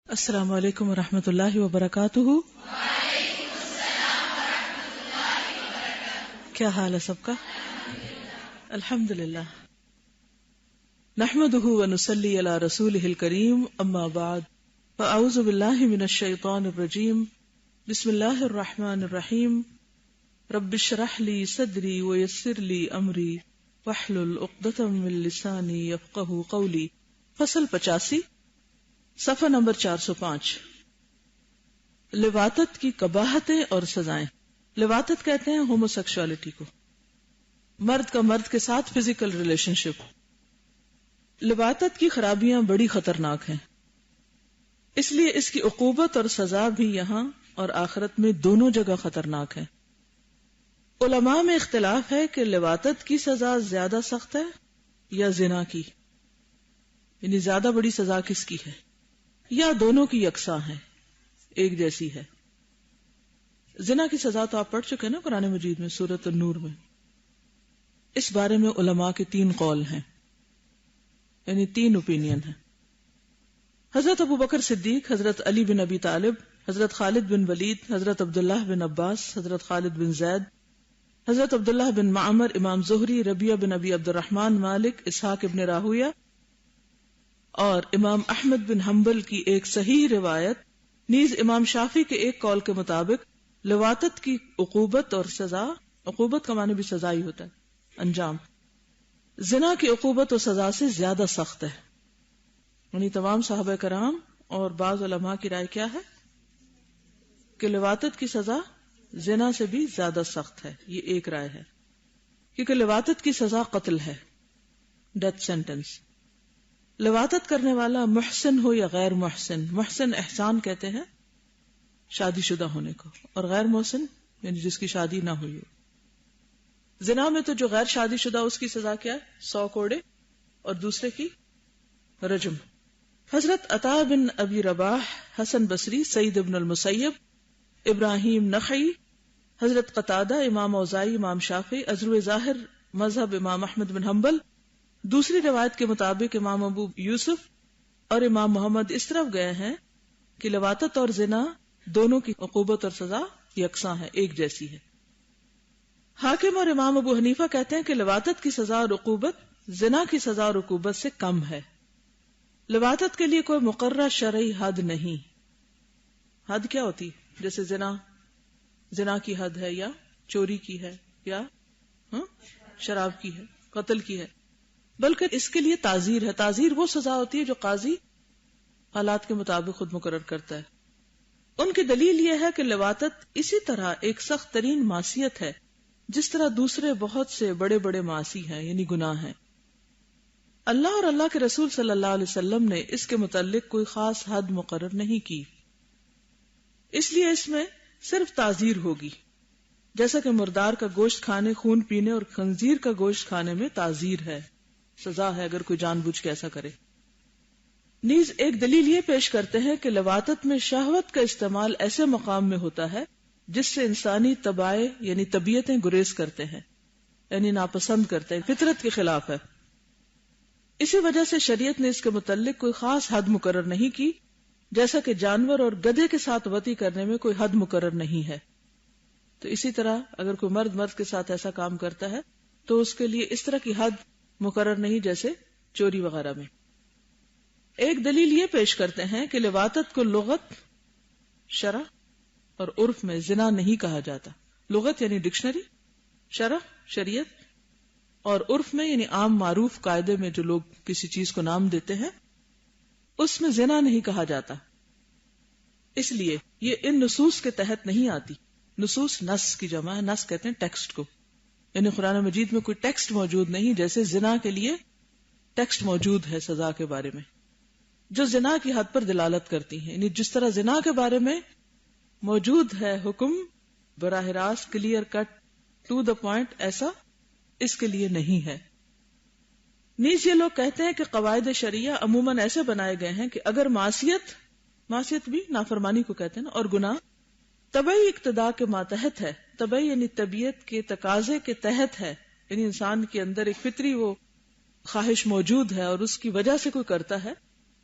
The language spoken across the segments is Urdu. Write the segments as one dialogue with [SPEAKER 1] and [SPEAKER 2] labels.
[SPEAKER 1] السلام علیکم ورحمۃ اللہ وبرکاتہ۔
[SPEAKER 2] وعلیکم السلام ورحمۃ اللہ وبرکاتہ۔
[SPEAKER 1] کیا حال ہے سب کا؟ الحمد للہ۔ نحمده ونصلی علی رسولہ الکریم، اما بعد فاعوذ باللہ من الشیطان الرجیم، بسم اللہ الرحمن الرحیم۔ رب اشرح لی صدری ویسر لی امری واحلل عقدۃ من لسانی یفقہوا قولی۔ فصل 85، صفحہ نمبر 405۔ لواطت کی قباحتیں اور سزائیں۔ لواطت کہتے ہیں ہومو سیکشوالٹی کو، مرد کا مرد کے ساتھ فزیکل ریلیشن شپ۔ لواطت کی خرابیاں بڑی خطرناک ہیں، اس لیے اس کی عقوبت اور سزا بھی یہاں اور آخرت میں دونوں جگہ خطرناک ہے۔ علماء میں اختلاف ہے کہ لواطت کی سزا زیادہ سخت ہے یا زنا کی، یعنی زیادہ بڑی سزا کس کی ہے، یا دونوں کی یکساں ہے، ایک جیسی ہے۔ زنا کی سزا تو آپ پڑھ چکے ہیں نا قرآن مجید میں، سورۃ النور میں۔ اس بارے میں علماء کے 3 قول ہیں، یعنی 3 اوپینین ہیں۔ حضرت ابوبکر صدیق، حضرت علی بن ابی طالب، حضرت خالد بن ولید، حضرت عبداللہ بن عباس، حضرت خالد بن زید، حضرت عبداللہ بن معمر، امام زہری، ربیعہ بن ابی عبد الرحمن، مالک، اسحاق ابن راہویہ اور امام احمد بن حنبل کی ایک صحیح روایت، نیز امام شافعی کے ایک قول کے مطابق لواطت کی عقوبت اور سزا، عقوبت کا معنی بھی سزا ہی ہوتا ہے، انجام، زنا کی عقوبت اور سزا سے زیادہ سخت ہے۔ یعنی تمام صحابہ کرام اور بعض علماء کی رائے کیا ہے کہ لواطت کی سزا زنا سے بھی زیادہ سخت ہے، یہ ایک رائے ہے، کیونکہ لواطت کی سزا قتل ہے، ڈیتھ سینٹنس۔ لواطت کرنے والا محسن ہو یا غیر محسن، محسن احسان کہتے ہیں شادی شدہ ہونے کو، اور غیر محسن یعنی جس کی شادی نہ ہوئی ہو۔ زنا میں تو جو غیر شادی شدہ اس کی سزا کیا ہے، 100 کوڑے، اور دوسرے کی رجم۔ حضرت عطا بن ابی رباح، حسن بصری، سعید بن المسیب، ابراہیم نخعی، حضرت قتادہ، امام اوزاعی، امام شافعی، ازرو ظاہر مذہب امام احمد بن حنبل، دوسری روایت کے مطابق امام ابو یوسف اور امام محمد اس طرف گئے ہیں کہ لواطت اور زنا دونوں کی عقوبت اور سزا یکساں ہے، ایک جیسی ہے۔ حاکم اور امام ابو حنیفہ کہتے ہیں کہ لواطت کی سزا اور عقوبت زنا کی سزا اور عقوبت سے کم ہے۔ لواطت کے لیے کوئی مقررہ شرعی حد نہیں۔ حد کیا ہوتی؟ جیسے زنا کی حد ہے، یا چوری کی ہے، یا شراب کی ہے، قتل کی ہے، بلکہ اس کے لیے تعزیر ہے۔ تعزیر وہ سزا ہوتی ہے جو قاضی حالات کے مطابق خود مقرر کرتا ہے۔ ان کی دلیل یہ ہے کہ لواطت اسی طرح ایک سخت ترین معصیت ہے جس طرح دوسرے بہت سے بڑے بڑے معاصی ہیں، یعنی گناہ ہیں۔ اللہ اور اللہ کے رسول صلی اللہ علیہ وسلم نے اس کے متعلق کوئی خاص حد مقرر نہیں کی، اس لیے اس میں صرف تعزیر ہوگی، جیسا کہ مردار کا گوشت کھانے، خون پینے اور خنزیر کا گوشت کھانے میں تعزیر ہے، سزا ہے اگر کوئی جان بوجھ کے ایسا کرے۔ نیز ایک دلیل یہ پیش کرتے ہیں کہ لواطت میں شہوت کا استعمال ایسے مقام میں ہوتا ہے جس سے انسانی طبائع یعنی طبیعتیں گریز کرتے ہیں، یعنی ناپسند کرتے ہیں، فطرت کے خلاف ہے۔ اسی وجہ سے شریعت نے اس کے متعلق کوئی خاص حد مقرر نہیں کی، جیسا کہ جانور اور گدھے کے ساتھ وطی کرنے میں کوئی حد مقرر نہیں ہے۔ تو اسی طرح اگر کوئی مرد کے ساتھ ایسا کام کرتا ہے تو اس کے لیے اس طرح کی حد مقرر نہیں جیسے چوری وغیرہ میں۔ ایک دلیل یہ پیش کرتے ہیں کہ لواطت کو لغت، شرع اور عرف میں زنا نہیں کہا جاتا۔ لغت یعنی ڈکشنری، شرع شریعت، اور عرف میں یعنی عام معروف قاعدے میں جو لوگ کسی چیز کو نام دیتے ہیں اس میں زنا نہیں کہا جاتا، اس لیے یہ ان نصوص کے تحت نہیں آتی۔ نصوص نص کی جمع ہے، نص کہتے ہیں ٹیکسٹ کو، یعنی قرآن مجید میں کوئی ٹیکسٹ موجود نہیں جیسے زنا کے لیے ٹیکسٹ موجود ہے سزا کے بارے میں، جو زنا کی حد پر دلالت کرتی ہیں۔ یعنی جس طرح زنا کے بارے میں موجود ہے حکم براہ راست، clear cut, to the point, ایسا اس کے لیے نہیں ہے۔ نیز یہ لوگ کہتے ہیں کہ قواعد شرعیہ عموماً ایسے بنائے گئے ہیں کہ اگر معصیت بھی نافرمانی کو کہتے ہیں نا، اور گناہ طبعی اقتداء کے ماتحت ہے، طبعی یعنی طبیعت کے تقاضے کے تحت ہے، یعنی انسان کے اندر ایک فطری وہ خواہش موجود ہے اور اس کی وجہ سے کوئی کرتا ہے،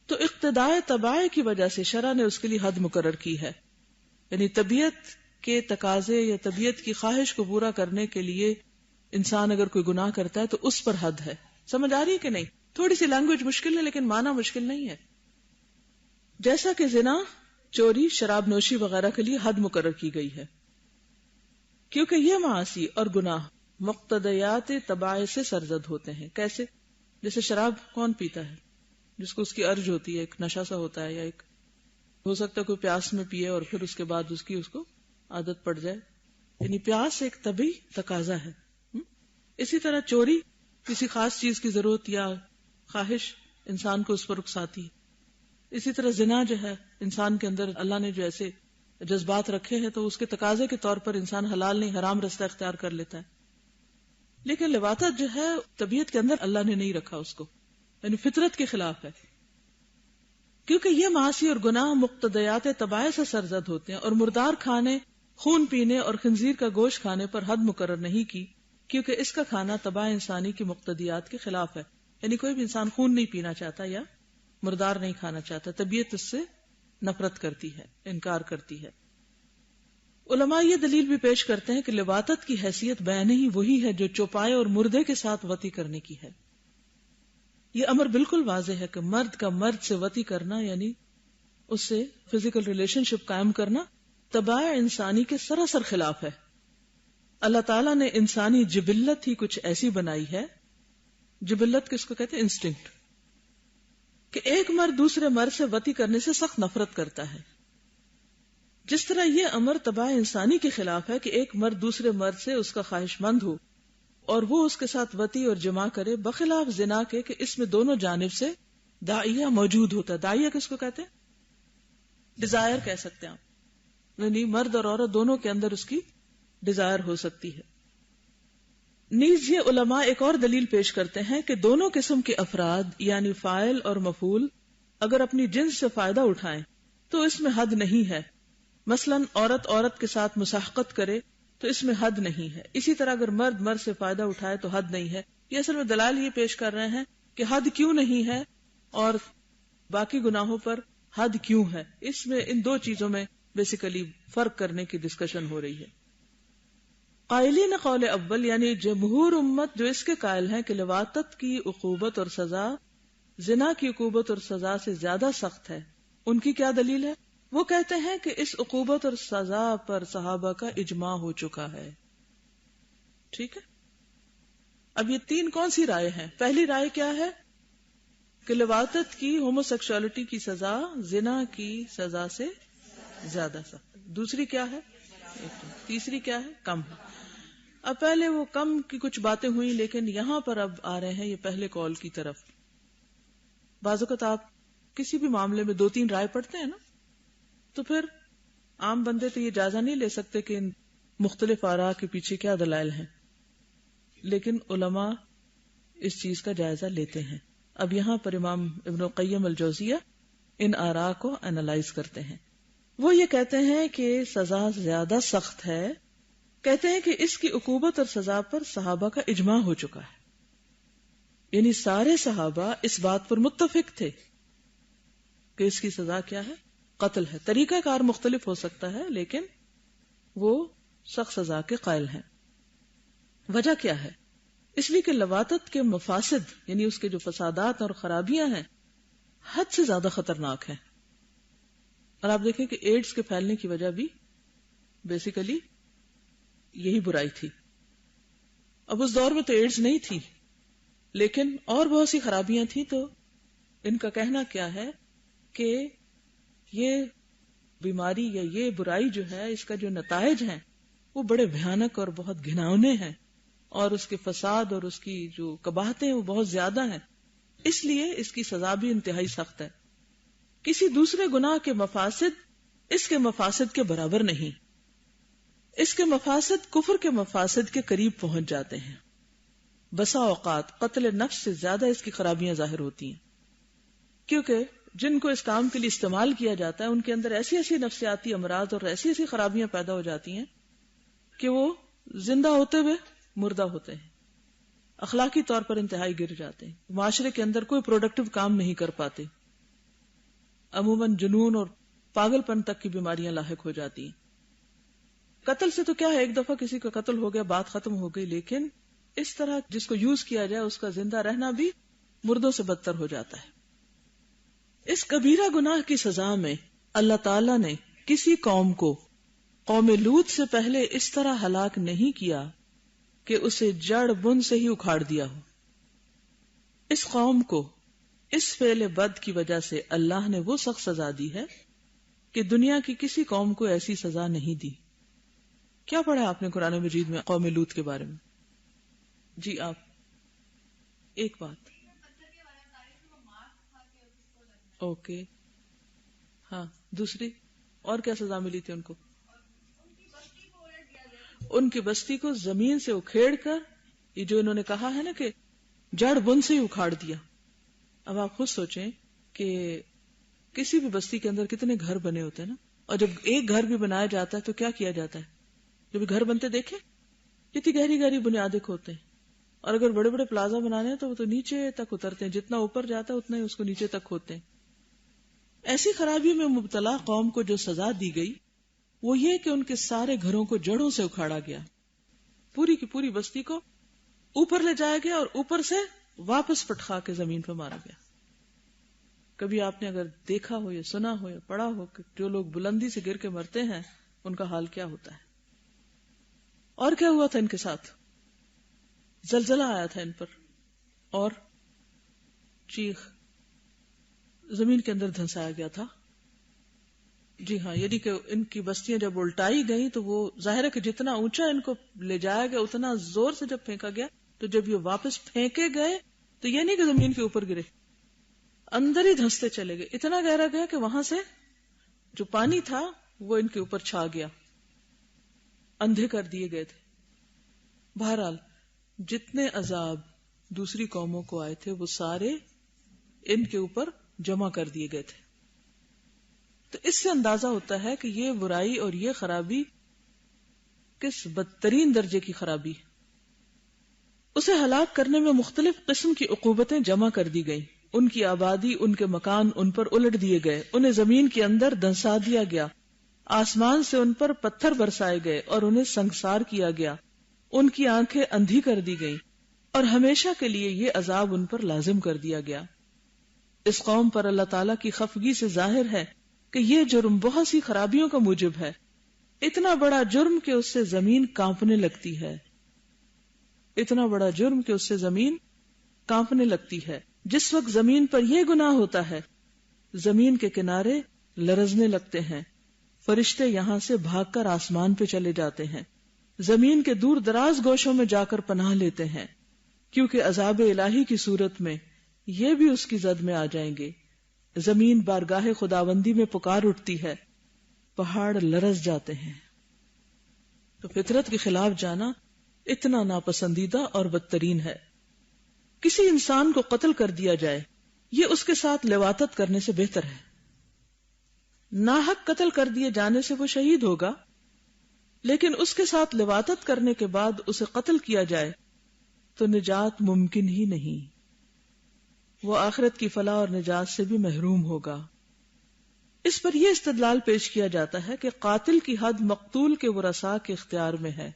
[SPEAKER 1] تو اقتداء طبائع کی وجہ سے شرع نے اس کے لیے حد مقرر کی ہے. یعنی طبیعت کے تقاضے یا طبیعت کی خواہش کو پورا کرنے کے لیے انسان اگر کوئی گناہ کرتا ہے تو اس پر حد ہے. سمجھ آ رہی ہے کہ نہیں؟ تھوڑی سی لینگویج مشکل ہے لیکن معنی مشکل نہیں ہے. جیسا کہ زنا، چوری، شراب نوشی وغیرہ کے لیے حد مقرر کی گئی ہے، کیونکہ یہ معاصی اور گناہ مقتضیات طبائع سے سرزد ہوتے ہیں. کیسے؟ جیسے شراب کون پیتا ہے؟ جس کو اس کی ارج ہوتی ہے، ایک نشہ سا ہوتا ہے، یا ایک ہو سکتا ہے کوئی پیاس میں پیے اور پھر اس کے بعد اس کو عادت پڑ جائے. یعنی پیاس ایک طبعی تقاضا ہے. اسی طرح چوری کسی خاص چیز کی ضرورت یا خواہش انسان کو اس پر اکساتی ہے. اسی طرح زنا جو ہے انسان کے اندر اللہ نے جو ایسے جذبات رکھے ہیں تو اس کے تقاضے کے طور پر انسان حلال نہیں حرام رستہ اختیار کر لیتا ہے. لیکن لواطت جو ہے طبیعت کے اندر اللہ نے نہیں رکھا اس کو، یعنی فطرت کے خلاف ہے، کیونکہ یہ معاصی اور گناہ مقتضیات طبائع سے سرزد ہوتے ہیں. اور مردار کھانے، خون پینے اور خنزیر کا گوشت کھانے پر حد مقرر نہیں کی، کیونکہ اس کا کھانا طبع انسانی کی مقتضیات کے خلاف ہے. یعنی کوئی بھی انسان خون نہیں پینا چاہتا یا مردار نہیں کھانا چاہتا، طبیعت اس سے نفرت کرتی ہے، انکار کرتی ہے. علماء یہ دلیل بھی پیش کرتے ہیں کہ لواطت کی حیثیت بیان ہی وہی ہے جو چوپائے اور مردے کے ساتھ وطی کرنے کی ہے. یہ امر بالکل واضح ہے کہ مرد کا مرد سے وطی کرنا، یعنی اس سے فزیکل ریلیشن شپ قائم کرنا، طبائع انسانی کے سراسر خلاف ہے. اللہ تعالیٰ نے انسانی جبلت ہی کچھ ایسی بنائی ہے، جبلت کس کو کہتے ہیں؟ انسٹنکٹ، کہ ایک مرد دوسرے مرد سے وطی کرنے سے سخت نفرت کرتا ہے. جس طرح یہ امر طبع انسانی کے خلاف ہے کہ ایک مرد دوسرے مرد سے اس کا خواہش مند ہو اور وہ اس کے ساتھ وطی اور جماع کرے، بخلاف زنا کے کہ اس میں دونوں جانب سے داعیہ موجود ہوتا ہے. داعیہ کس کو کہتے ہیں؟ ڈیزائر کہہ سکتے ہیں آپ، یعنی مرد اور عورت دونوں کے اندر اس کی ڈیزائر ہو سکتی ہے. نیز یہ علماء ایک اور دلیل پیش کرتے ہیں کہ دونوں قسم کے افراد یعنی فاعل اور مفعول اگر اپنی جنس سے فائدہ اٹھائیں تو اس میں حد نہیں ہے. مثلا عورت عورت کے ساتھ مساحقت کرے تو اس میں حد نہیں ہے. اسی طرح اگر مرد مرد سے فائدہ اٹھائے تو حد نہیں ہے. یہ اصل میں دلائل یہ پیش کر رہے ہیں کہ حد کیوں نہیں ہے اور باقی گناہوں پر حد کیوں ہے. اس میں ان دو چیزوں میں بیسیکلی فرق کرنے کی ڈسکشن ہو رہی ہے. قائلین قول اول یعنی جمہور امت جو اس کے قائل ہیں کہ لواطت کی عقوبت اور سزا زنا کی عقوبت اور سزا سے زیادہ سخت ہے، ان کی کیا دلیل ہے؟ وہ کہتے ہیں کہ اس عقوبت اور سزا پر صحابہ کا اجماع ہو چکا ہے. ٹھیک ہے، اب یہ تین کون سی رائے ہیں؟ پہلی رائے کیا ہے کہ لواطت کی ہومو سیکسوالٹی کی سزا زنا کی سزا سے زیادہ سخت. دوسری کیا ہے؟ تیسری کیا ہے؟ کم. اب پہلے وہ کم کی کچھ باتیں ہوئی لیکن یہاں پر اب آ رہے ہیں یہ پہلے قول کی طرف. بعض اوقات آپ کسی بھی معاملے میں دو تین رائے پڑھتے ہیں نا، تو پھر عام بندے تو یہ جائزہ نہیں لے سکتے کہ ان مختلف آراء کے پیچھے کیا دلائل ہیں، لیکن علماء اس چیز کا جائزہ لیتے ہیں. اب یہاں پر امام ابن القیم الجوزیہ ان آراء کو انالائز کرتے ہیں. وہ یہ کہتے ہیں کہ سزا زیادہ سخت ہے. کہتے ہیں کہ اس کی عقوبت اور سزا پر صحابہ کا اجماع ہو چکا ہے، یعنی سارے صحابہ اس بات پر متفق تھے کہ اس کی سزا کیا ہے؟ قتل ہے. طریقہ کار مختلف ہو سکتا ہے لیکن وہ سخت سزا کے قائل ہیں. وجہ کیا ہے؟ اس لیے کہ لواطت کے مفاسد یعنی اس کے جو فسادات اور خرابیاں ہیں حد سے زیادہ خطرناک ہیں. اور آپ دیکھیں کہ ایڈز کے پھیلنے کی وجہ بھی بیسیکلی یہی برائی تھی. اب اس دور میں تو ایڈز نہیں تھی لیکن اور بہت سی خرابیاں تھیں. تو ان کا کہنا کیا ہے کہ یہ بیماری یا یہ برائی جو ہے اس کا جو نتائج ہیں وہ بڑے بھیانک اور بہت گھناؤنے ہیں اور اس کے فساد اور اس کی جو قباحتیں وہ بہت زیادہ ہیں. اس لیے اس کی سزا بھی انتہائی سخت ہے. کسی دوسرے گناہ کے مفاسد اس کے مفاسد کے برابر نہیں. اس کے مفاسد کفر کے مفاسد کے قریب پہنچ جاتے ہیں. بسا اوقات قتل نفس سے زیادہ اس کی خرابیاں ظاہر ہوتی ہیں، کیونکہ جن کو اس کام کے لیے استعمال کیا جاتا ہے ان کے اندر ایسی ایسی نفسیاتی امراض اور ایسی ایسی خرابیاں پیدا ہو جاتی ہیں کہ وہ زندہ ہوتے ہوئے مردہ ہوتے ہیں، اخلاقی طور پر انتہائی گر جاتے ہیں، معاشرے کے اندر کوئی پروڈکٹیو کام نہیں کر پاتے. عموماً جنون اور پاگل پن تک کی بیماریاں لاحق ہو جاتی ہیں۔ قتل سے تو کیا ہے، ایک دفعہ کسی کا قتل ہو گیا، بات ختم ہو گئی، لیکن اس طرح جس کو یوز کیا جائے اس کا زندہ رہنا بھی مردوں سے بدتر ہو جاتا ہے۔ اس کبیرہ گناہ کی سزا میں اللہ تعالی نے کسی قوم کو قوم لوط سے پہلے اس طرح ہلاک نہیں کیا کہ اسے جڑ بن سے ہی اکھاڑ دیا ہو۔ اس قوم کو اس فعل بد کی وجہ سے اللہ نے وہ سخت سزا دی ہے کہ دنیا کی کسی قوم کو ایسی سزا نہیں دی۔ کیا پڑھا آپ نے قرآن مجید میں قوم لوط کے بارے میں؟ جی آپ ایک بات اوکے، ہاں دوسری اور کیا سزا ملی تھی ان کو؟ ان کی بستی کو زمین سے اکھیڑ کر، یہ جو انہوں نے کہا ہے نا کہ جڑ بن سے ہی اکھاڑ دیا۔ اب آپ خود سوچیں کہ کسی بھی بستی کے اندر کتنے گھر بنے ہوتے ہیں نا، اور جب ایک گھر بھی بنایا جاتا ہے تو کیا کیا جاتا ہے؟ جب گھر بنتے دیکھیں کتنی گہری گہری بنیادیں کھودتے ہیں، اور اگر بڑے بڑے پلازا بنانے ہیں تو وہ تو نیچے تک اترتے ہیں، جتنا اوپر جاتا ہے اتنا ہی اس کو نیچے تک کھودتے ہیں۔ ایسی خرابی میں مبتلا قوم کو جو سزا دی گئی وہ یہ کہ ان کے سارے گھروں کو جڑوں سے اکھاڑا گیا، پوری کی پوری بستی کو اوپر لے جایا گیا اور اوپر سے واپس پٹخا کے زمین پہ مارا گیا۔ کبھی آپ نے اگر دیکھا ہو یا سنا ہو یا پڑھا ہو کہ جو لوگ بلندی سے گر کے مرتے ہیں ان کا حال کیا ہوتا ہے؟ اور کیا ہوا تھا ان کے ساتھ؟ زلزلہ آیا تھا ان پر، اور چیخ زمین کے اندر دھنسایا گیا تھا۔ جی ہاں، یعنی کہ ان کی بستیاں جب الٹائی گئیں تو وہ ظاہر ہے کہ جتنا اونچا ان کو لے جایا گیا اتنا زور سے جب پھینکا گیا تو جب یہ واپس پھینکے گئے تو یہ نہیں کہ زمین کے اوپر گرے، اندر ہی دھنستے چلے گئے، اتنا گہرا گیا کہ وہاں سے جو پانی تھا وہ ان کے اوپر چھا گیا، اندھے کر دیے گئے تھے۔ بہرحال جتنے عذاب دوسری قوموں کو آئے تھے وہ سارے ان کے اوپر جمع کر دیے گئے تھے۔ تو اس سے اندازہ ہوتا ہے کہ یہ برائی اور یہ خرابی کس بدترین درجے کی خرابی ہے۔ اسے ہلاک کرنے میں مختلف قسم کی عقوبتیں جمع کر دی گئیں، ان کی آبادی، ان کے مکان ان پر الٹ دیے گئے، انہیں زمین کے اندر دنسا دیا گیا، آسمان سے ان پر پتھر برسائے گئے اور انہیں سنگسار کیا گیا، ان کی آنکھیں اندھی کر دی گئیں اور ہمیشہ کے لیے یہ عذاب ان پر لازم کر دیا گیا۔ اس قوم پر اللہ تعالیٰ کی خفگی سے ظاہر ہے کہ یہ جرم بہت سی خرابیوں کا موجب ہے، اتنا بڑا جرم کہ اس سے زمین کانپنے لگتی ہے، اتنا بڑا جرم کہ اس سے زمین کانپنے لگتی ہے۔ جس وقت زمین پر یہ گناہ ہوتا ہے زمین کے کنارے لرزنے لگتے ہیں، فرشتے یہاں سے بھاگ کر آسمان پہ چلے جاتے ہیں، زمین کے دور دراز گوشوں میں جا کر پناہ لیتے ہیں، کیونکہ عذاب الہی کی صورت میں یہ بھی اس کی زد میں آ جائیں گے۔ زمین بارگاہ خداوندی میں پکار اٹھتی ہے، پہاڑ لرز جاتے ہیں۔ تو فطرت کے خلاف جانا اتنا ناپسندیدہ اور بدترین ہے۔ کسی انسان کو قتل کر دیا جائے یہ اس کے ساتھ لواطت کرنے سے بہتر ہے۔ ناحق قتل کر دیے جانے سے وہ شہید ہوگا، لیکن اس کے ساتھ لواطت کرنے کے بعد اسے قتل کیا جائے تو نجات ممکن ہی نہیں، وہ آخرت کی فلاح اور نجات سے بھی محروم ہوگا۔ اس پر یہ استدلال پیش کیا جاتا ہے کہ قاتل کی حد مقتول کے ورثاء کے اختیار میں ہے،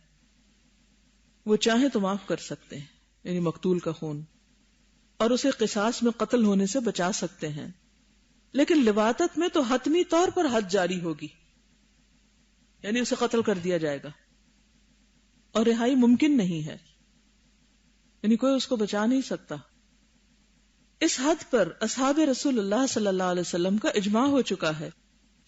[SPEAKER 1] وہ چاہیں تو معاف کر سکتے ہیں، یعنی مقتول کا خون، اور اسے قصاص میں قتل ہونے سے بچا سکتے ہیں، لیکن لواطت میں تو حتمی طور پر حد جاری ہوگی، یعنی اسے قتل کر دیا جائے گا اور رہائی ممکن نہیں ہے، یعنی کوئی اس کو بچا نہیں سکتا۔ اس حد پر اصحاب رسول اللہ صلی اللہ علیہ وسلم کا اجماع ہو چکا ہے۔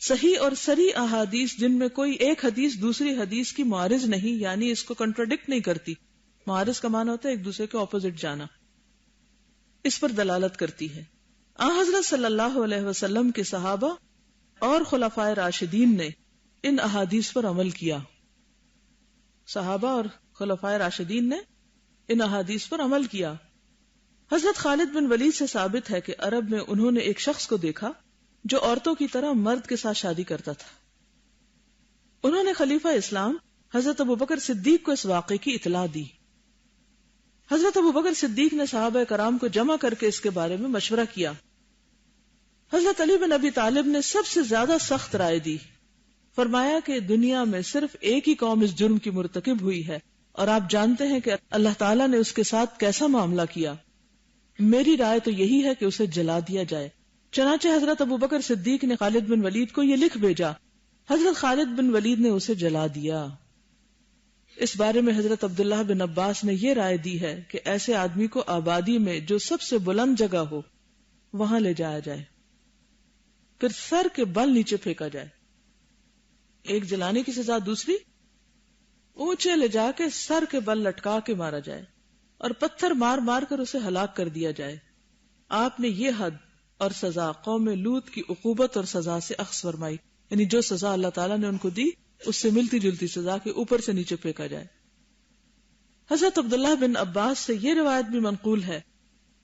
[SPEAKER 1] صحیح اور صریح احادیث جن میں کوئی ایک حدیث دوسری حدیث کی معارض نہیں، یعنی اس کو کنٹراڈکٹ نہیں کرتی، معارض کا معنی ہوتا ہے ایک دوسرے کے اپوزٹ جانا، اس پر دلالت کرتی ہے۔ حضرت صلی اللہ علیہ وسلم کے صحابہ اور خلفائے راشدین نے ان احادیث پر عمل کیا، صحابہ اور خلفائے راشدین نے ان احادیث پر عمل کیا۔ حضرت خالد بن ولید سے ثابت ہے کہ عرب میں انہوں نے ایک شخص کو دیکھا جو عورتوں کی طرح مرد کے ساتھ شادی کرتا تھا۔ انہوں نے خلیفہ اسلام حضرت ابوبکر صدیق کو اس واقعے کی اطلاع دی۔ حضرت ابوبکر صدیق نے صحابہ کرام کو جمع کر کے اس کے بارے میں مشورہ کیا۔ حضرت علی بن ابی طالب نے سب سے زیادہ سخت رائے دی. فرمایا کہ دنیا میں صرف ایک ہی قوم اس جرم کی مرتکب ہوئی ہے اور آپ جانتے ہیں کہ اللہ تعالیٰ نے اس کے ساتھ کیسا معاملہ کیا. میری رائے تو یہی ہے کہ اسے جلا دیا جائے. چنانچہ حضرت ابوبکر صدیق نے خالد بن ولید کو یہ لکھ بھیجا. حضرت خالد بن ولید نے اسے جلا دیا. اس بارے میں حضرت عبداللہ بن عباس نے یہ رائے دی ہے کہ ایسے آدمی کو آبادی میں جو سب سے بلند جگہ ہو وہاں لے جایا جائے، پھر سر کے بل نیچے پھینکا جائے. ایک جلانے کی سزا دوسری، اونچے لے جا کے سر کے بل لٹکا کے مارا جائے اور پتھر مار مار کر اسے ہلاک کر دیا جائے. آپ نے یہ حد اور سزا قوم لوط کی عقوبت اور سزا سے اخذ فرمائی، یعنی جو سزا اللہ تعالیٰ نے ان کو دی اس سے ملتی جلتی سزا کے اوپر سے نیچے پھینکا جائے. حضرت عبداللہ بن عباس سے یہ روایت بھی منقول ہے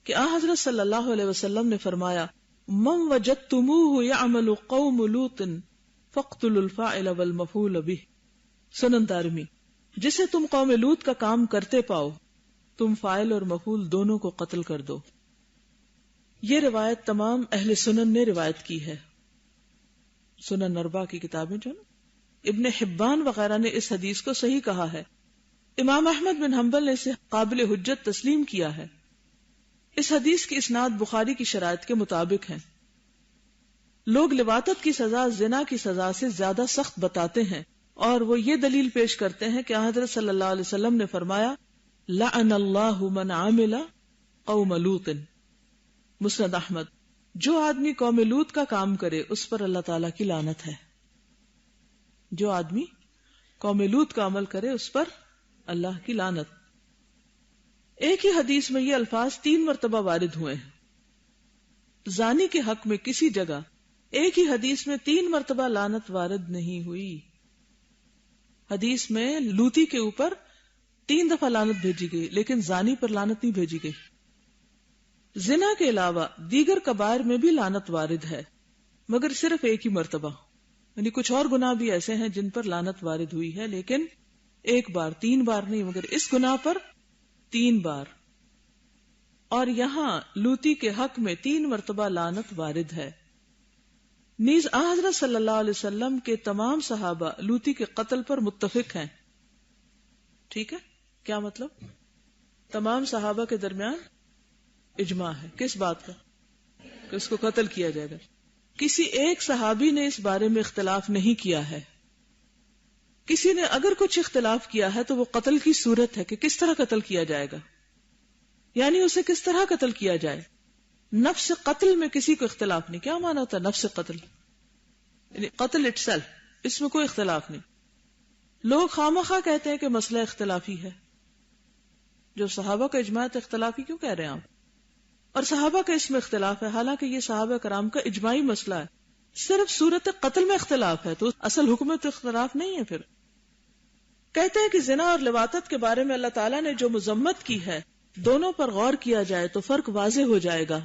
[SPEAKER 1] کہ حضرت صلی اللہ علیہ وسلم نے فرمایا، من وجدتموہ یعمل قوم لوط فاقتلوا الفاعل والمفعول بہ. سنن دارمی. جسے تم قوم لوط کا کام کرتے پاؤ تم فاعل اور مفعول دونوں کو قتل کر دو. یہ روایت تمام اہل سنن نے روایت کی ہے. سنن اربعہ کی کتابیں جو نا، ابن حبان وغیرہ نے اس حدیث کو صحیح کہا ہے. امام احمد بن حنبل نے اسے قابل حجت تسلیم کیا ہے. اس حدیث کی اسناد بخاری کی شرائط کے مطابق ہے. لوگ لواطت کی سزا زنا کی سزا سے زیادہ سخت بتاتے ہیں اور وہ یہ دلیل پیش کرتے ہیں کہ حضرت صلی اللہ علیہ وسلم نے فرمایا، لعن اللہ من عامل قوم لوط. مسند احمد. جو آدمی قوم لوط کا کام کرے اس پر اللہ تعالیٰ کی لعنت ہے. جو آدمی قوم لوط کا عمل کرے اس پر اللہ کی لعنت. ایک ہی حدیث میں یہ الفاظ 3 مرتبہ وارد ہوئے ہیں. زانی کے حق میں کسی جگہ ایک ہی حدیث میں 3 مرتبہ لعنت وارد نہیں ہوئی. حدیث میں لوطی کے اوپر 3 دفعہ لعنت بھیجی گئی لیکن زانی پر لعنت نہیں بھیجی گئی. زنا کے علاوہ دیگر کبائر میں بھی لعنت وارد ہے مگر صرف ایک ہی مرتبہ. یعنی کچھ اور گناہ بھی ایسے ہیں جن پر لعنت وارد ہوئی ہے لیکن ایک بار، 3 بار نہیں، مگر اس گناہ پر 3 بار. اور یہاں لوطی کے حق میں 3 مرتبہ لعنت وارد ہے. نیز حضرت صلی اللہ علیہ وسلم کے تمام صحابہ لوطی کے قتل پر متفق ہیں. ٹھیک ہے، کیا مطلب؟ تمام صحابہ کے درمیان اجماع ہے کس بات کا؟ کہ اس کو قتل کیا جائے گا. کسی ایک صحابی نے اس بارے میں اختلاف نہیں کیا ہے. کسی نے اگر کچھ اختلاف کیا ہے تو وہ قتل کی صورت ہے کہ کس طرح قتل کیا جائے گا، یعنی اسے کس طرح قتل کیا جائے. نفس قتل میں کسی کو اختلاف نہیں. کیا معنی ہوتا ہے نفس قتل؟ یعنی قتل اٹسیلف، اس میں کوئی اختلاف نہیں. لوگ خامخواہ کہتے ہیں کہ مسئلہ اختلافی ہے. جو صحابہ کا اجماع ہے تو اختلافی کیوں کہہ رہے ہیں آپ؟ اور صحابہ کا اس میں اختلاف ہے حالانکہ یہ صحابہ کرام کا اجماعی مسئلہ ہے. صرف صورت قتل میں اختلاف ہے تو اصل حکم میں تو اختلاف نہیں ہے. پھر کہتے ہیں کہ زنا اور لواطت کے بارے میں اللہ تعالیٰ نے جو مذمت کی ہے دونوں پر غور کیا جائے تو فرق واضح ہو جائے گا.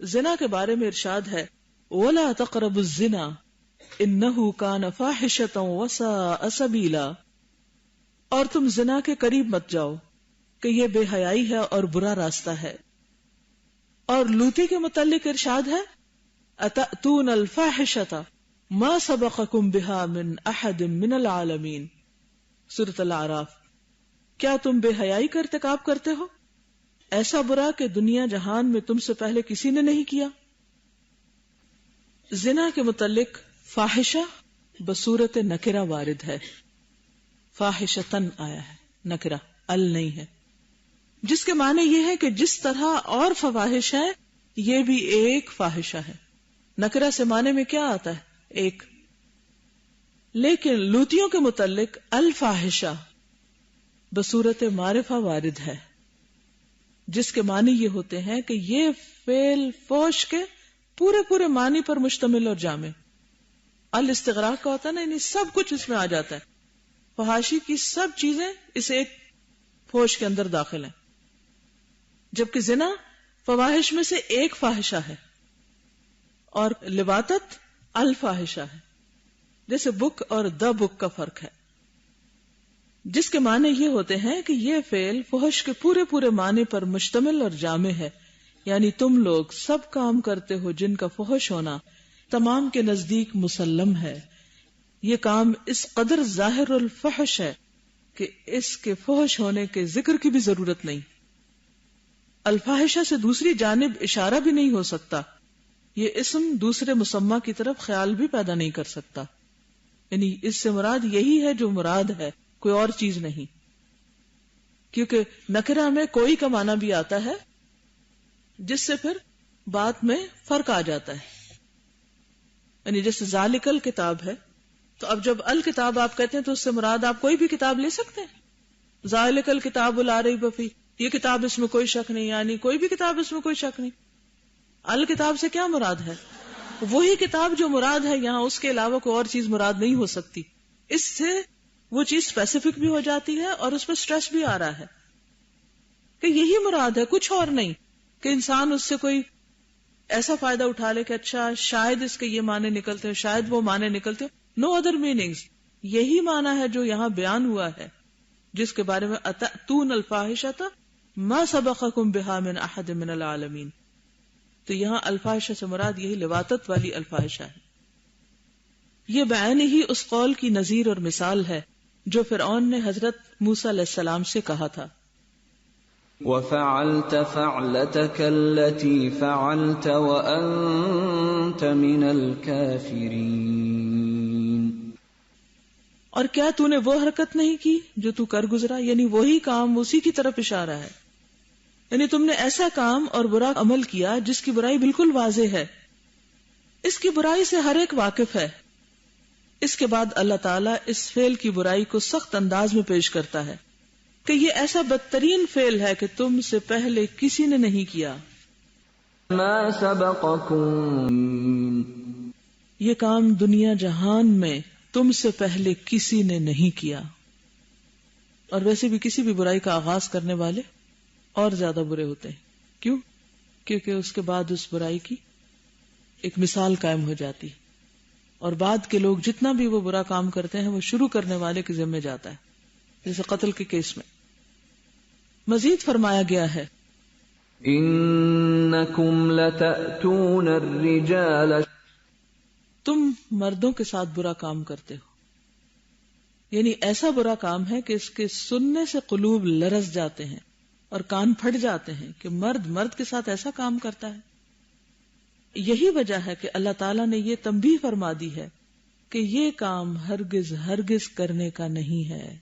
[SPEAKER 1] زنا کے بارے میں ارشاد ہے، وَلَا تَقْرَبُوا الزِّنَا إِنَّهُ كَانَ فَاحِشَةً وَسَاءَ سَبِيلًا. اور تم زنا کے قریب مت جاؤ کہ یہ بے حیائی ہے اور برا راستہ ہے. اور لوطی کے متعلق ارشاد ہے، أَتَأْتُونَ الْفَاحِشَةَ مَا سَبَقَكُمْ بِهَا مِنْ أَحَدٍ مِنَ الْعَالَمِينَ. سورۃ الاعراف. کیا تم بے حیائی کا ارتکاب کرتے ہو، ایسا برا کہ دنیا جہان میں تم سے پہلے کسی نے نہیں کیا. زنا کے متعلق فاحشہ بصورت نکرہ وارد ہے. فاحشتن آیا ہے، نکرہ ال نہیں ہے، جس کے معنی یہ ہے کہ جس طرح اور فواحش ہے یہ بھی ایک فاحشہ ہے. نکرہ سے معنی میں کیا آتا ہے؟ ایک. لیکن لوطیوں کے متعلق الفاحشہ بصورت معرفہ وارد ہے، جس کے معنی یہ ہوتے ہیں کہ یہ فعل فوش کے پورے پورے معنی پر مشتمل اور جامع. الاستغراق کا ہوتا ہے نا، یعنی سب کچھ اس میں آ جاتا ہے. فحاشی کی سب چیزیں اس ایک فوش کے اندر داخل ہیں، جبکہ زنا فواحش میں سے ایک فاحشہ ہے اور لواطت الفاحشہ ہے. جیسے بک اور دا بک کا فرق ہے، جس کے معنی یہ ہوتے ہیں کہ یہ فعل فحش کے پورے پورے معنی پر مشتمل اور جامع ہے، یعنی تم لوگ سب کام کرتے ہو جن کا فحش ہونا تمام کے نزدیک مسلم ہے. یہ کام اس قدر ظاہر الفحش ہے کہ اس کے فحش ہونے کے ذکر کی بھی ضرورت نہیں. الفاحشہ سے دوسری جانب اشارہ بھی نہیں ہو سکتا. یہ اسم دوسرے مسمى کی طرف خیال بھی پیدا نہیں کر سکتا. یعنی اس سے مراد یہی ہے جو مراد ہے، کوئی اور چیز نہیں. کیونکہ نکرہ میں کوئی کا معنی بھی آتا ہے جس سے پھر بات میں فرق آ جاتا ہے. یعنی جیسے ذالک الکتاب ہے، تو اب جب الکتاب آپ کہتے ہیں تو اس سے مراد آپ کوئی بھی کتاب لے سکتے ہیں. ذالک الکتاب لا ریب فیہ، یہ کتاب اس میں کوئی شک نہیں، یعنی کوئی بھی کتاب اس میں کوئی شک نہیں. الکتاب سے کیا مراد ہے؟ وہی کتاب جو مراد ہے یہاں، اس کے علاوہ کوئی اور چیز مراد نہیں ہو سکتی. اس سے وہ چیز اسپیسیفک بھی ہو جاتی ہے اور اس پہ سٹریس بھی آ رہا ہے کہ یہی مراد ہے، کچھ اور نہیں. کہ انسان اس سے کوئی ایسا فائدہ اٹھا لے کہ اچھا شاید اس کے یہ معنی نکلتے ہیں، شاید وہ معنی نکلتے ہیں. No other meanings. یہی معنی ہے جو یہاں بیان ہوا ہے، جس کے بارے میں اتأتون الفاحشۃ ما سبقکم بہا من احد من العالمین. تو یہاں الفاحشہ سے مراد یہی لواطت والی الفاحشہ ہے. یہ بعین ہی اس قول کی نظیر اور مثال ہے جو فرعون نے حضرت موسیٰ علیہ السلام سے کہا تھا،
[SPEAKER 3] وَفَعَلْتَ فَعْلَتَكَ الَّتِي فَعَلْتَ وَأَنْتَ مِنَ الْكَافِرِينَ.
[SPEAKER 1] اور کیا تو نے وہ حرکت نہیں کی جو تو کر گزرا. یعنی وہی کام، اسی کی طرف اشارہ ہے. یعنی تم نے ایسا کام اور برا عمل کیا جس کی برائی بالکل واضح ہے، اس کی برائی سے ہر ایک واقف ہے. اس کے بعد اللہ تعالیٰ اس فعل کی برائی کو سخت انداز میں پیش کرتا ہے کہ یہ ایسا بدترین فعل ہے کہ تم سے پہلے کسی نے نہیں کیا.
[SPEAKER 3] ما سبقکم،
[SPEAKER 1] یہ کام دنیا جہان میں تم سے پہلے کسی نے نہیں کیا. اور ویسے بھی کسی بھی برائی کا آغاز کرنے والے اور زیادہ برے ہوتے ہیں. کیوں؟ کیونکہ اس کے بعد اس برائی کی ایک مثال قائم ہو جاتی، اور بعد کے لوگ جتنا بھی وہ برا کام کرتے ہیں وہ شروع کرنے والے کے ذمہ جاتا ہے. جیسے قتل کے کیس میں. مزید فرمایا گیا ہے،
[SPEAKER 3] انکم لتأتون الرجال،
[SPEAKER 1] تم مردوں کے ساتھ برا کام کرتے ہو. یعنی ایسا برا کام ہے کہ اس کے سننے سے قلوب لرز جاتے ہیں اور کان پھٹ جاتے ہیں کہ مرد کے ساتھ ایسا کام کرتا ہے. یہی وجہ ہے کہ اللہ تعالیٰ نے یہ تنبیہ فرما دی ہے کہ یہ کام ہرگز کرنے کا نہیں ہے.